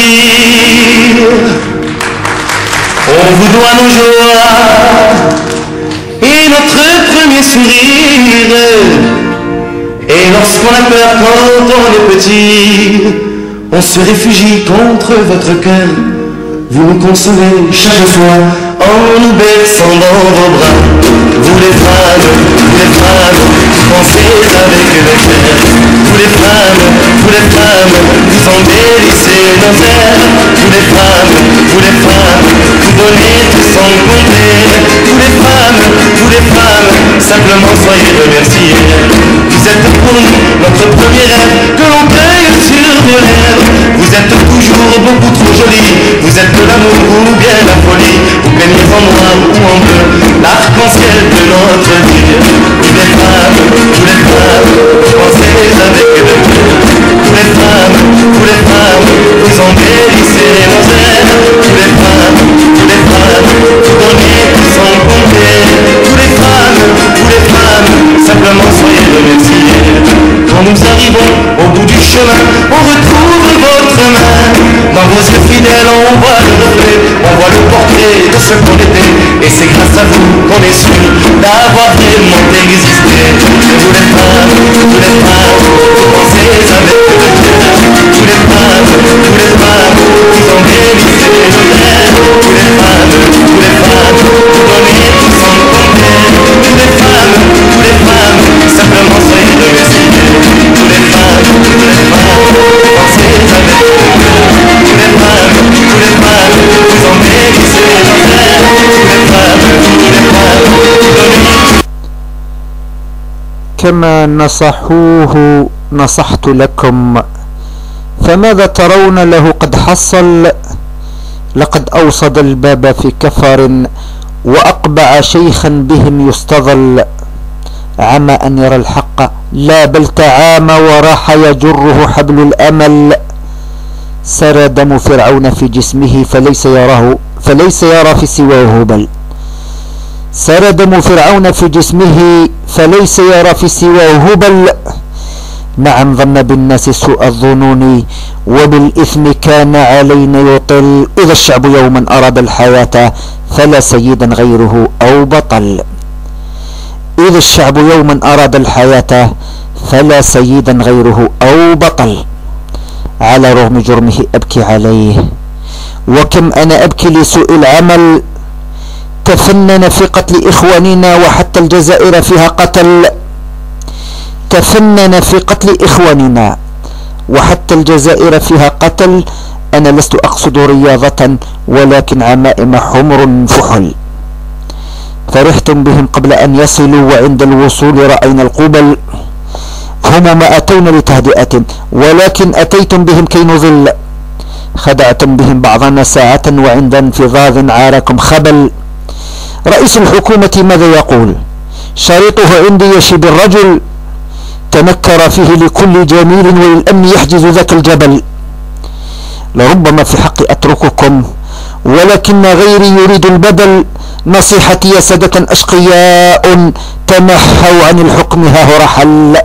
dire. On vous doit nos joies et notre premier sourire. Et lorsqu'on a peur quand on est petit, on se réfugie contre votre cœur. Vous nous consolez chaque fois en nous berçant dans vos bras. Vous les femmes, pensez avec le cœur. Vous les femmes, vous embellissez nos airs. Vous les femmes, vous donnez tout sans compter. Vous les femmes, simplement soyez remerciées. Vous êtes pour nous notre premier rêve que l'on cueille sur vos lèvres. Vous êtes toujours beaucoup trop jolie. Vous êtes de l'amour ou bien la folie. Vous peignez en noir ou en bleu l'arc-en-ciel de notre vie. Vous les femmes, pensez avec le cœur. Vous les femmes, vous embellissez nos airs. Vous les femmes, vous donnez tout sans compter. Vous les femmes, simplement soyez remerciées. Quand nous arrivons au bout du chemin, on retrouve votre main. Dans vos yeux fidèles, on voit le reflet, on voit le portrait de ce qu'on était. Et c'est grâce à vous qu'on est sûr d'avoir vraiment existé. Vous les femmes, vous pensez avec le cœur. Vous les femmes, vous embellissez nos rêves. Vous les femmes, vous donnez tout sans compter. Vous les femmes, simplement soyez remerciées. Vous les femmes, pensez avec le cœur. Vous les femmes, vous embellissez nos rêves. Vous les femmes, vous donnez. كما نصحوه نصحت لكم، فماذا ترون له قد حصل؟ لقد أوصد الباب في كفر وأقبع شيخا بهم يستظل. عمى أن يرى الحق لا بل تعامى وراح يجره حبل الأمل. سرى دم فرعون في جسمه فليس يرى في سواه هبل. سرى دم فرعون في جسمه فليس يرى في سواه هبل. نعم ظن بالناس سوء الظنون وبالإثم كان علينا يطل. إذا الشعب يوما أراد الحياة فلا سيدا غيره أو بطل. إذا الشعب يوما أراد الحياة فلا سيدا غيره أو بطل. على رغم جرمه أبكي عليه وكم أنا أبكي لسوء العمل. تفنن في قتل إخواننا وحتى الجزائر فيها قتل. تفنن في قتل إخواننا وحتى الجزائر فيها قتل. أنا لست أقصد رياضة ولكن عمائم حمر فحل. فرحتم بهم قبل أن يصلوا وعند الوصول رأينا القبل. هم ما أتونا لتهدئة ولكن أتيتم بهم كي نظل. خدعتم بهم بعضنا ساعة وعند انفضاض عاركم خبل. رئيس الحكومة ماذا يقول؟ شريطه عندي يشيب الرجل. تنكر فيه لكل جميل وللأمن يحجز ذاك الجبل. لربما في حقي أترككم ولكن غيري يريد البدل. نصيحتي يا سادة أشقياء تنحوا عن الحكم ها هو رحل.